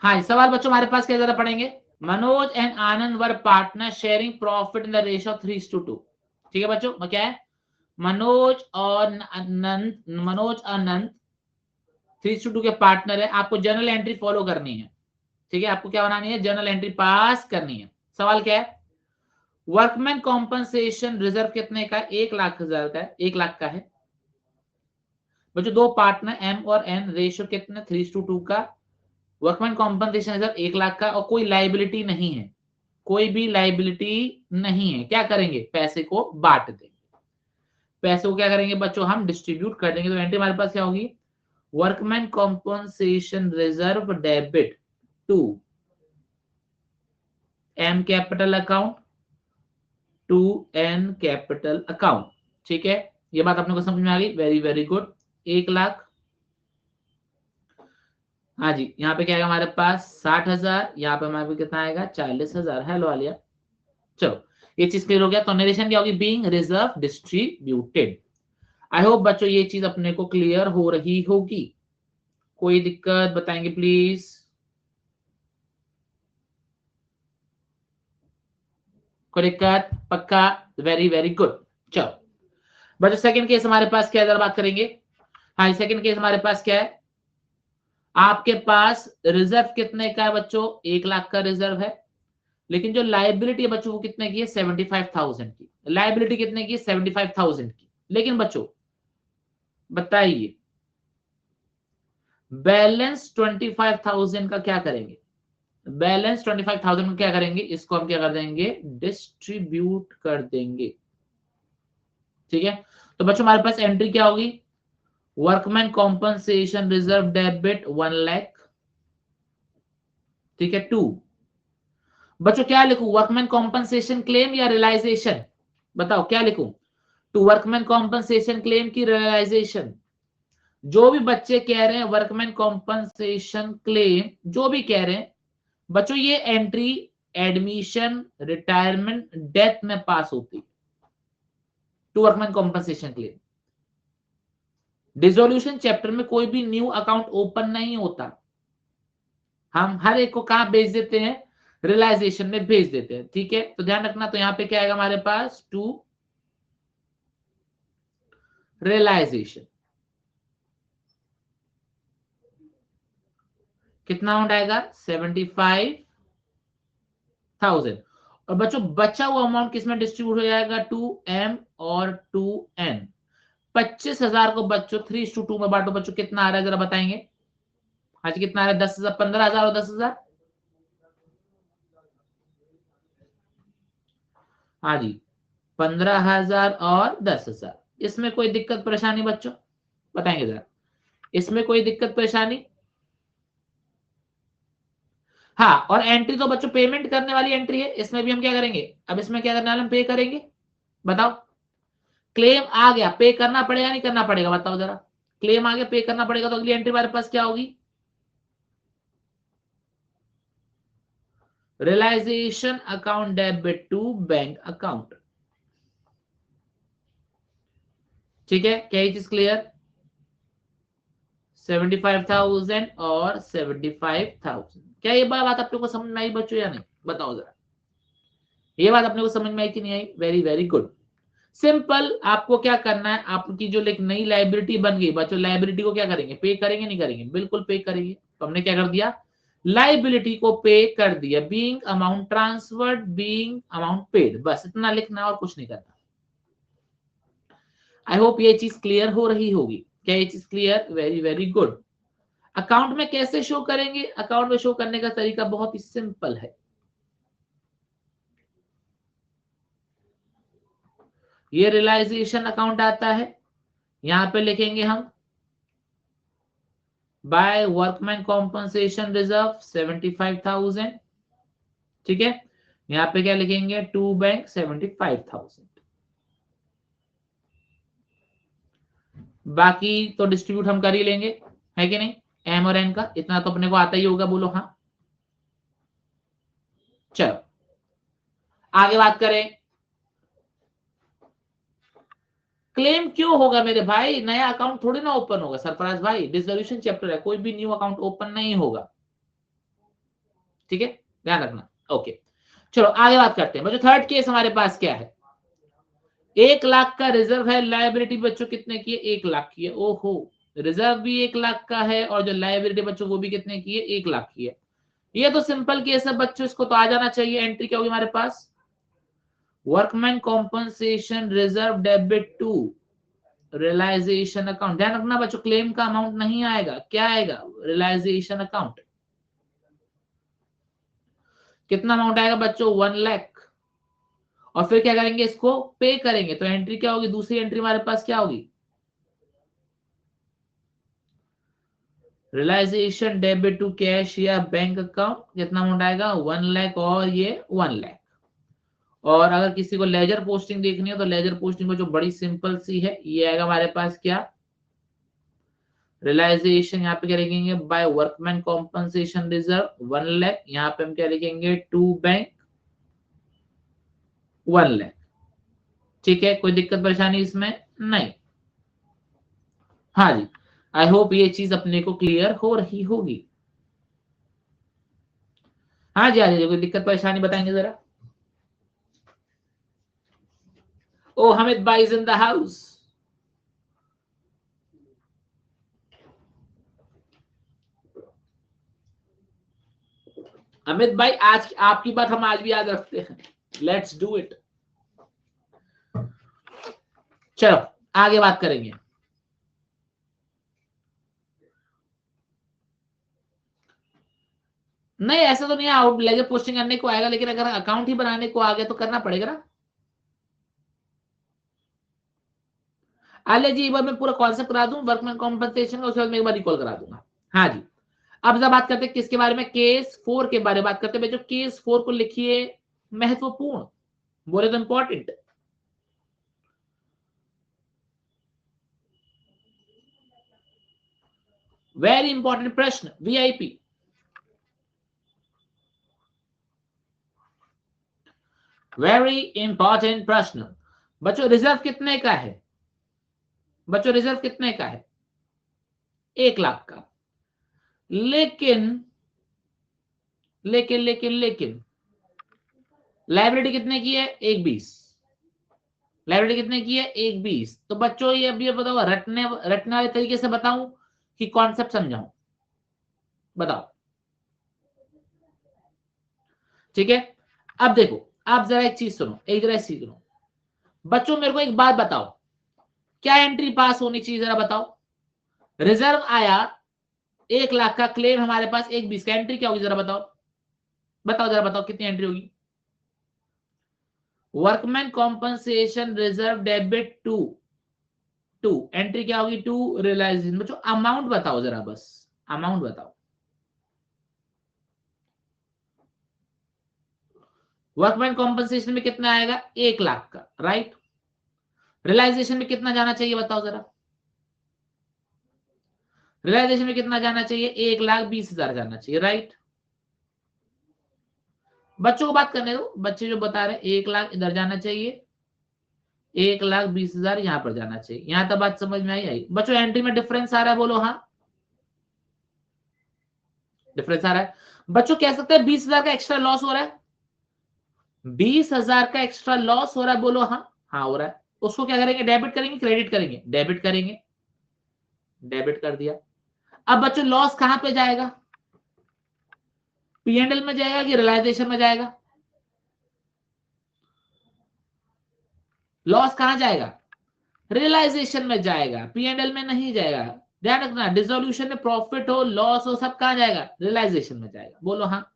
हाँ, सवाल बच्चों हमारे पास क्या ज्यादा पढ़ेंगे। Manoj and Anand were partner sharing profit in the ratio 3:2। ठीक है बच्चों, क्या है, मनोज और आनंद 3:2 के पार्टनर है। आपको जर्नल एंट्री फॉलो करनी है। ठीक है, आपको क्या बनानी है, जर्नल एंट्री पास करनी है। सवाल क्या है, वर्कमैन कॉम्पनसेशन रिजर्व कितने का, 1,00,000 का है, 1,00,000 का है बच्चों। दो पार्टनर एम और एन, रेशियो कितने, 3:2 का। वर्कमैन कॉम्पनसेशन रिजर्व 1,00,000 का, और कोई लाइबिलिटी नहीं है, कोई भी लाइबिलिटी नहीं है। क्या करेंगे, पैसे को बांट देंगे। पैसे को क्या करेंगे बच्चों, हम डिस्ट्रीब्यूट कर देंगे। तो एंट्री हमारे पास क्या होगी, workman compensation reserve debit to M capital account to N capital account. ठीक है, ये बात अपने को समझ में आ गई, वेरी वेरी गुड। 1,00,000, हाँ जी, यहाँ पे क्या है हमारे पास 60,000, यहाँ पे हमारे कितना आएगा 40,000। हेलो आलिया, चलो ये चीज क्लियर हो गया। तो नरेशन क्या होगी, being reserve distributed. I hope बच्चों ये चीज अपने को क्लियर हो रही होगी। कोई दिक्कत बताएंगे प्लीज। कोई दिक्कत, पक्का, वेरी वेरी गुड। चलो बच्चों सेकंड केस हमारे पास क्या है, जरा बात करेंगे। हाँ, सेकंड केस हमारे पास क्या है, आपके पास रिजर्व कितने का है बच्चों, 1,00,000 का रिजर्व है। लेकिन जो लाइबिलिटी है बच्चों वो कितने की है, 75,000 की। लाइबिलिटी कितने की, 75,000 की। लेकिन बच्चों बताइए, बैलेंस 25,000 का क्या करेंगे, बैलेंस 25,000 का क्या करेंगे, इसको हम क्या कर देंगे, डिस्ट्रीब्यूट कर देंगे। ठीक है, तो बच्चों हमारे पास एंट्री क्या होगी, वर्कमैन कॉम्पनसेशन रिजर्व डेबिट 1,00,000। ठीक है, 2, बच्चों क्या लिखूं, वर्कमैन कॉम्पनसेशन क्लेम या रियलाइजेशन, बताओ क्या लिखूं, टू वर्कमैन कॉम्पनसेशन क्लेम की रियलाइजेशन। जो भी बच्चे कह रहे हैं वर्कमैन कॉम्पनसेशन क्लेम, जो भी कह रहे हैं बच्चों, ये एंट्री एडमिशन, रिटायरमेंट, डेथ में पास होती है, to workman compensation claim. Dissolution chapter में कोई भी न्यू अकाउंट ओपन नहीं होता, हम हर एक को कहां भेज देते हैं, रियलाइजेशन में भेज देते हैं। ठीक है, तो ध्यान रखना। तो यहां पे क्या आएगा हमारे पास, टू रियलाइजेशन, कितना अमाउंट आएगा, 75,000। और बच्चों बचा हुआ अमाउंट किसमें डिस्ट्रीब्यूट हो जाएगा, टू एम और टू एन। 25,000 को बच्चों 3:2 में बांटो बच्चों, कितना आ रहा है जरा बताएंगे। आज कितना आ रहा है, 10,000, 15,000 और 10,000। हाँ जी, 15,000 और 10,000। इसमें कोई दिक्कत परेशानी बच्चों, बताएंगे जरा, इसमें कोई दिक्कत परेशानी। हाँ, और एंट्री तो बच्चों पेमेंट करने वाली एंट्री है, इसमें भी हम क्या करेंगे, अब इसमें क्या करने वाले, हम पे करेंगे। बताओ, क्लेम आ गया, पे करना पड़ेगा नहीं करना पड़ेगा, बताओ जरा। क्लेम आ गया, पे करना पड़ेगा, तो अगली एंट्री हमारे पास क्या होगी, realisation account debit to bank account. ठीक है, क्या ये चीज क्लियर, 75,000 और 75,000। क्या ये बात अपने को समझ में आई बच्चों या नहीं, बताओ जरा, ये बात अपने को समझ में आई कि नहीं आई, वेरी वेरी गुड। सिंपल, आपको क्या करना है, आपकी जो एक नई लाइबिलिटी बन गई बच्चों, लाइबिलिटी को क्या करेंगे, पे करेंगे नहीं करेंगे, बिल्कुल पे करेंगे। तो हमने क्या कर दिया, लाइबिलिटी को पे कर दिया, being amount transferred, being amount paid, बस इतना लिखना और कुछ नहीं करना। आई होप ये चीज क्लियर हो रही होगी। क्या ये चीज clear, very very good. Account में कैसे शो करेंगे, अकाउंट में शो करने का तरीका बहुत ही सिंपल है। ये रियलाइजेशन अकाउंट आता है, यहां पे लिखेंगे हम बाय वर्कमैन कॉम्पनसेशन रिजर्व 75,000। ठीक है, यहां पे क्या लिखेंगे, टू बैंक 75,000। बाकी तो डिस्ट्रीब्यूट हम कर ही लेंगे, है कि नहीं, एम और एन का इतना तो अपने को आता ही होगा, बोलो हाँ। चलो आगे बात करें, क्लेम क्यों होगा मेरे भाई, नया अकाउंट थोड़ी ना ओपन होगा सरफराज भाई, डिसोल्यूशन चैप्टर है, कोई भी न्यू अकाउंट ओपन नहीं होगा। ठीक है, ध्यान रखना। ओके, चलो आगे बात करते हैं बच्चों। थर्ड केस हमारे पास क्या है, 1 लाख का रिजर्व है, लायबिलिटी बच्चों कितने की है, 1 लाख की है। ओहो, रिजर्व भी 1 लाख का है और जो लायबिलिटी बच्चों वो भी कितने की है, 1 लाख की है। ये तो सिंपल केस है बच्चों, इसको तो आ जाना चाहिए। एंट्री क्या होगी हमारे पास, workman compensation reserve debit to realisation account. ध्यान रखना बच्चों, क्लेम का अमाउंट नहीं आएगा, क्या आएगा, रियलाइजेशन अकाउंट। कितना अमाउंट आएगा बच्चों, 1 लाख। और फिर क्या करेंगे, इसको पे करेंगे। तो एंट्री क्या होगी, दूसरी एंट्री हमारे पास क्या होगी, रियलाइजेशन डेबिट टू कैश या बैंक अकाउंट। कितना अमाउंट आएगा, 1 लाख और ये 1 लाख। और अगर किसी को लेजर पोस्टिंग देखनी है तो लेजर पोस्टिंग में जो बड़ी सिंपल सी है, ये आएगा हमारे पास क्या, रियलाइजेशन यहाँ पे क्या लिखेंगे, by workman compensation reserve 1 lakh. यहाँ पे हम क्या लिखेंगे, टू बैंक 1 लाख। ठीक है, कोई दिक्कत परेशानी इसमें नहीं। हाँ जी, आई होप ये चीज अपने को क्लियर हो रही होगी। हाँ जी, हाँ जी, कोई दिक्कत परेशानी बताएंगे जरा। ओ हामिद भाई is in the house. Amit भाई, आज आपकी बात हम आज भी याद रखते हैं। Let's do it. चलो आगे बात करेंगे। नहीं ऐसा तो नहीं है, आउट लेजर पोस्टिंग करने को आएगा, लेकिन अगर अकाउंट ही बनाने को आ गया तो करना पड़ेगा ना। आले जी, एक बार मैं पूरा कॉन्सेप्ट करा दूं वर्कमैन कॉम्पनसेशन का, उसके बाद मैं एक बार रिकॉल करा दूंगा। हाँ जी, अब जब बात करते हैं किसके बारे में, केस 4 के बारे में बात करते हैं। जो केस 4 को लिखिए, महत्वपूर्ण बोले तो इंपॉर्टेंट, वेरी इंपॉर्टेंट प्रश्न, वीआईपी। वेरी इंपॉर्टेंट प्रश्न। बच्चों रिजर्व कितने का है, बच्चों रिजर्व कितने का है, 1 लाख का। लेकिन लेकिन लेकिन लेकिन लाइब्रेरी कितने की है, 1/20। लाइब्रेरी कितने की है, 1/20। तो बच्चों ये अभी बताओ, रटने रटने वाले तरीके से बताऊं कि कॉन्सेप्ट समझाऊं, बताओ। ठीक है, अब देखो, आप जरा एक चीज सुनो, एक जरा चीज सुनो बच्चों, मेरे को एक बात बताओ, क्या एंट्री पास होनी चाहिए जरा बताओ। रिजर्व आया 1 लाख का, क्लेम हमारे पास 1/20 का, एंट्री क्या होगी जरा बताओ, बताओ जरा बताओ कितनी एंट्री होगी। Workman compensation reserve debit to entry क्या होगी, टू रियलाइजेशन। बच्चों अमाउंट बताओ जरा, बस अमाउंट बताओ। वर्कमैन कॉम्पनसेशन में कितना आएगा, 1 लाख का, राइट। रियलाइजेशन में कितना जाना चाहिए बताओ जरा, रियलाइजेशन में कितना जाना चाहिए, 1,20,000 जाना चाहिए, राइट। बच्चों को बात करने दो, बच्चे जो बता रहे हैं 1 लाख इधर जाना चाहिए, 1,20,000 यहां पर जाना चाहिए। यहां तक बात समझ में आई बच्चों, एंट्री में डिफरेंस आ रहा है, बोलो हाँ, डिफरेंस आ रहा है। बच्चों कह सकते हैं 20,000 का एक्स्ट्रा लॉस हो रहा है, 20,000 का एक्स्ट्रा लॉस हो रहा है, बोलो हाँ, हाँ हो रहा है। उसको क्या करेंगे, डेबिट करेंगे, क्रेडिट करेंगे, डेबिट करेंगे, डेबिट कर दिया। अब बच्चों लॉस कहां पे जाएगा, पीएनएल में जाएगा कि रियलाइजेशन में जाएगा, लॉस कहां जाएगा, रियलाइजेशन में जाएगा, पीएनएल में नहीं जाएगा। ध्यान रखना, डिसोल्यूशन में प्रॉफिट हो लॉस हो सब कहां जाएगा, रियलाइजेशन में जाएगा, बोलो हाँ।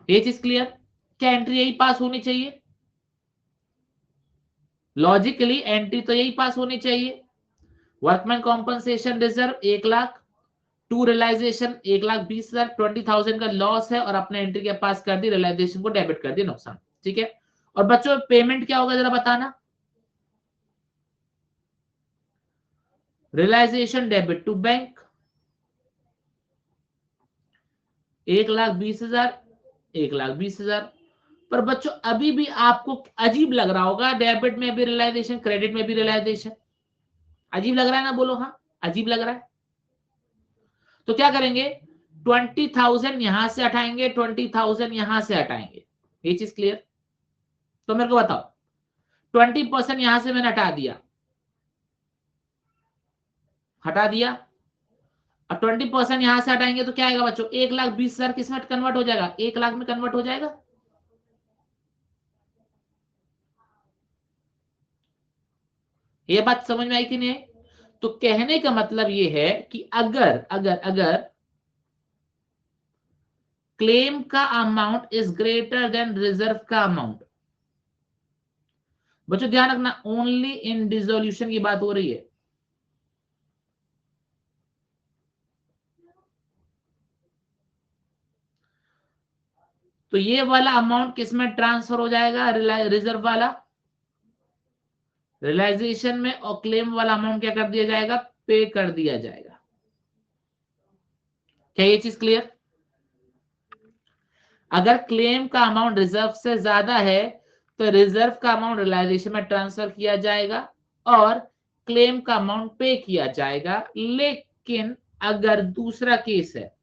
ये चीज क्लियर, क्या एंट्री यही पास होनी चाहिए, लॉजिकली एंट्री तो यही पास होनी चाहिए। Workman compensation reserve 1 lakh, to realisation 1,20,000, 20,000 का लॉस है और अपने एंट्री के पास कर दी, रियलाइजेशन को डेबिट कर दिया, नुकसान। ठीक है, और बच्चों पेमेंट क्या होगा जरा बताना, रियलाइजेशन डेबिट टू बैंक 1,20,000, 1,20,000। पर बच्चों अभी भी आपको अजीब लग रहा होगा, डेबिट में भी रियलाइजेशन, क्रेडिट में भी रियलाइजेशन, अजीब लग रहा है ना, बोलो हाँ, अजीब लग रहा है? तो क्या करेंगे, 20,000 यहां से हटाएंगे, 20,000 यहां से हटाएंगे। ये चीज क्लियर? तो मेरे को बताओ, 20% यहां से मैंने हटा दिया और 20% यहां से हटाएंगे तो क्या आएगा बच्चों, 1,20,000 किस में कन्वर्ट हो जाएगा, 1,00,000 में कन्वर्ट हो जाएगा। ये बात समझ में आई कि नहीं? तो कहने का मतलब ये है कि अगर अगर अगर क्लेम का amount is greater than reserve का अमाउंट, बच्चों ध्यान रखना ओनली इन डिसोल्यूशन की बात हो रही है। तो ये वाला अमाउंट किसमें ट्रांसफर हो जाएगा, रिजर्व वाला रियलाइजेशन में, और क्लेम वाला अमाउंट क्या कर दिया जाएगा, पे कर दिया जाएगा। क्या ये चीज क्लियर? अगर क्लेम का अमाउंट रिजर्व से ज्यादा है तो रिजर्व का अमाउंट रियलाइजेशन में ट्रांसफर किया जाएगा और क्लेम का अमाउंट पे किया जाएगा। लेकिन अगर दूसरा केस है,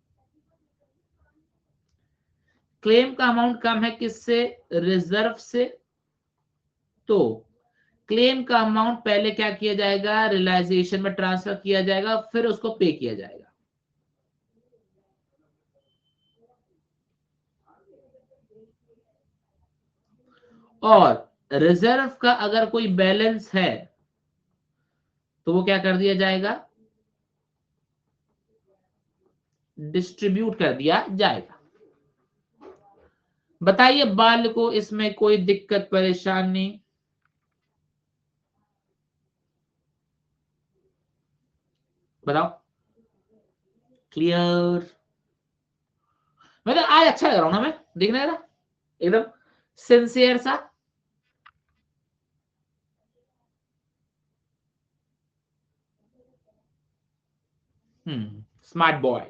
क्लेम का अमाउंट कम है किससे, रिजर्व से, तो क्लेम का अमाउंट पहले क्या किया जाएगा, रियलाइजेशन में ट्रांसफर किया जाएगा, फिर उसको पे किया जाएगा। और रिजर्व का अगर कोई बैलेंस है तो वो क्या कर दिया जाएगा, डिस्ट्रीब्यूट कर दिया जाएगा। बताइए बाल को इसमें कोई दिक्कत परेशानी? बताओ, क्लियर? मैं तो आज अच्छा लग रहा हूं ना, मैं देखने रहा एकदम सिंसियर सा। Smart boy.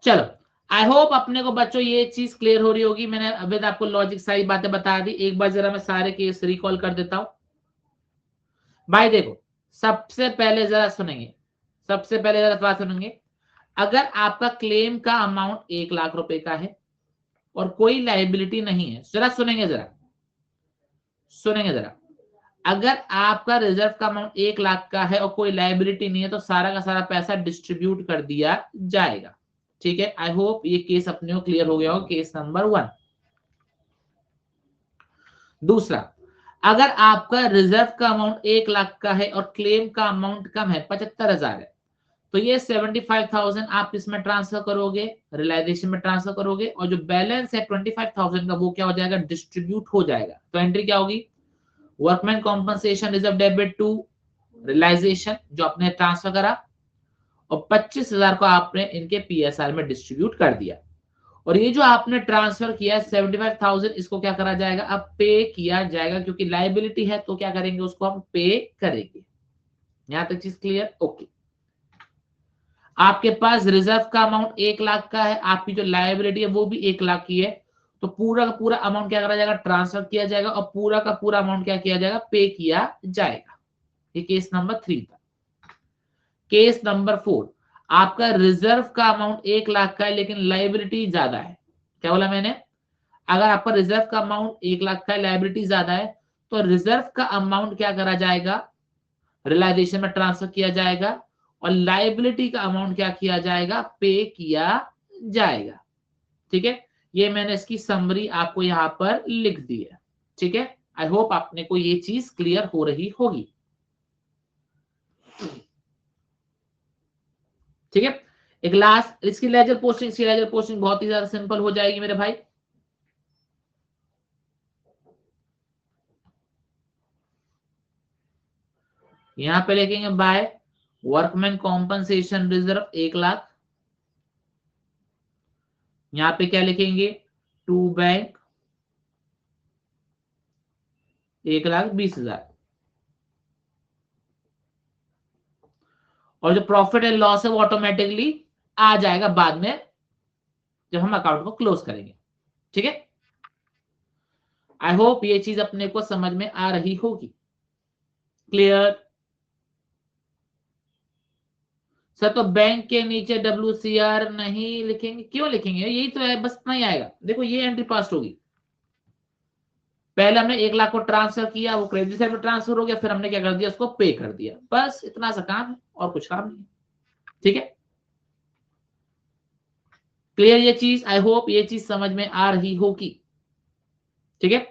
चलो, आई होप अपने को बच्चों ये चीज क्लियर हो रही होगी। मैंने अभी आपको लॉजिक सारी बातें बता दी, एक बार जरा मैं सारे केस रिकॉल कर देता हूं। भाई देखो, सबसे पहले जरा सुनेंगे, सबसे पहले जरा बात सुनेंगे। अगर आपका क्लेम का अमाउंट 1,00,000 रुपए का है और कोई लाइबिलिटी नहीं है, जरा सुनेंगे, जरा सुनेंगे जरा। अगर आपका रिजर्व का अमाउंट 1,00,000 का है और कोई लाइबिलिटी नहीं है तो सारा का सारा पैसा डिस्ट्रीब्यूट कर दिया जाएगा। ठीक है, आई होप ये केस अपने को क्लियर हो गया हो, केस नंबर 1। दूसरा, अगर आपका रिजर्व का अमाउंट 1,00,000 का है और क्लेम का अमाउंट कम है, 75,000 है, तो ये 75,000 आप इसमें ट्रांसफर करोगे, रियलाइजेशन में ट्रांसफर करोगे, और जो बैलेंस है 25,000 का वो क्या हो जाएगा, डिस्ट्रीब्यूट हो जाएगा। तो एंट्री क्या होगी, workman compensation reserve debit to realisation जो आपने ट्रांसफर करा, और 25,000 को आपने इनके पीएसआर में डिस्ट्रीब्यूट कर दिया। और ये जो आपने ट्रांसफर किया 75,000, इसको क्या करा जाएगा, अब पे किया जाएगा, क्योंकि लाइबिलिटी है तो क्या करेंगे, उसको हम पे करेंगे। यहां तक चीज क्लियर? ओके। आपके पास रिजर्व का अमाउंट 1,00,000 का है, आपकी जो लायबिलिटी है वो भी 1,00,000 की है, तो पूरा का पूरा अमाउंट क्या करा जाएगा, ट्रांसफर किया जाएगा, और पूरा का पूरा अमाउंट क्या किया जाएगा, पे किया जाएगा। ये केस नंबर 3 था। केस नंबर 4, आपका रिजर्व का अमाउंट 1,00,000 का है लेकिन लाइबिलिटी ज्यादा है। क्या बोला मैंने, अगर आपका रिजर्व का अमाउंट 1,00,000 का है, लाइबिलिटी ज्यादा है, तो रिजर्व का अमाउंट क्या करा जाएगा, रियलाइजेशन में ट्रांसफर किया जाएगा, और लाइबिलिटी का अमाउंट क्या किया जाएगा, पे किया जाएगा। ठीक है, ये मैंने इसकी समरी आपको यहां पर लिख दी है। ठीक है, आई होप आपने को ये चीज क्लियर हो रही होगी। ठीक है, एक लास्ट, इसकी लेजर पोस्टिंग बहुत ही ज्यादा सिंपल हो जाएगी मेरे भाई। यहां पे लिखेंगे बाय वर्कमैन कॉम्पनसेशन रिजर्व 1,00,000, यहां पे क्या लिखेंगे, टू बैंक 1,20,000, और जो प्रॉफिट एंड लॉस है वो ऑटोमेटिकली आ जाएगा बाद में जब हम अकाउंट को क्लोज करेंगे। ठीक है, आई होप ये चीज अपने को समझ में आ रही होगी। Clear sir? तो बैंक के नीचे WCR नहीं लिखेंगे? क्यों लिखेंगे? यही तो है, बस इतना ही आएगा। देखो ये एंट्री पास होगी। पहले हमने 1 लाख को ट्रांसफर किया, वो क्रेडिट साइड में ट्रांसफर हो गया, फिर हमने क्या कर दिया, उसको पे कर दिया। बस इतना सा काम है और कुछ काम नहीं। ठीक है, क्लियर ये चीज? आई होप ये चीज समझ में आ रही होगी। ठीक है,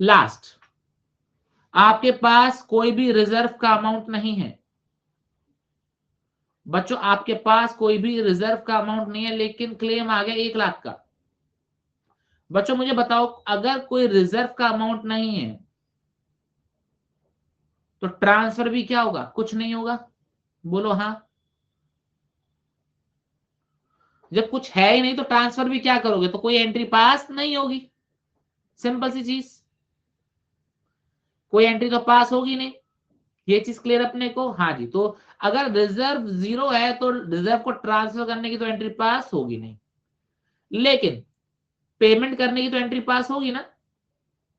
लास्ट, आपके पास कोई भी रिजर्व का अमाउंट नहीं है बच्चों, आपके पास कोई भी रिजर्व का अमाउंट नहीं है, लेकिन क्लेम आ गया 1 लाख का। बच्चों मुझे बताओ, अगर कोई रिजर्व का अमाउंट नहीं है तो ट्रांसफर भी क्या होगा? कुछ नहीं होगा। बोलो हाँ। जब कुछ है ही नहीं तो ट्रांसफर भी क्या करोगे? तो कोई एंट्री पास नहीं होगी। सिंपल सी चीज, कोई एंट्री तो पास होगी नहीं। ये चीज क्लियर अपने को? हाँ जी। तो अगर रिजर्व 0 है तो रिजर्व को ट्रांसफर करने की तो एंट्री पास होगी नहीं, लेकिन पेमेंट करने की तो एंट्री पास होगी ना।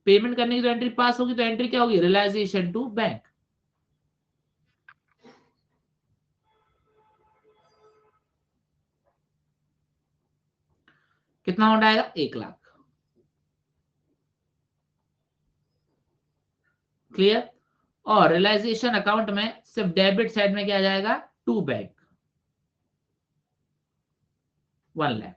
पेमेंट करने की तो एंट्री पास होगी, तो एंट्री क्या होगी? Realisation to bank. कितना अमाउंट आएगा? 1 लाख। क्लियर? और रियलाइजेशन अकाउंट में सिर्फ डेबिट साइड में क्या आ जाएगा? To bank 1 lakh.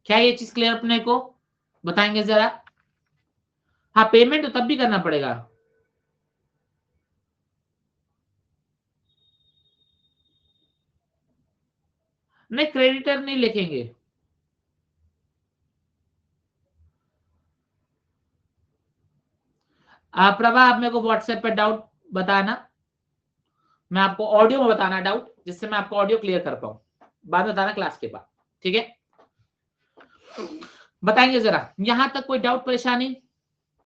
क्या ये चीज क्लियर अपने को? बताएंगे जरा। हाँ, पेमेंट तो तब भी करना पड़ेगा। नहीं, क्रेडिटर नहीं लिखेंगे। प्रभा, आप मेरे को व्हाट्सएप पे डाउट बताना, मैं आपको ऑडियो में बताना डाउट, जिससे मैं आपको ऑडियो क्लियर कर पाऊं। बाद में बताना क्लास के बाद। ठीक है, बताएंगे जरा। यहां तक कोई डाउट परेशानी?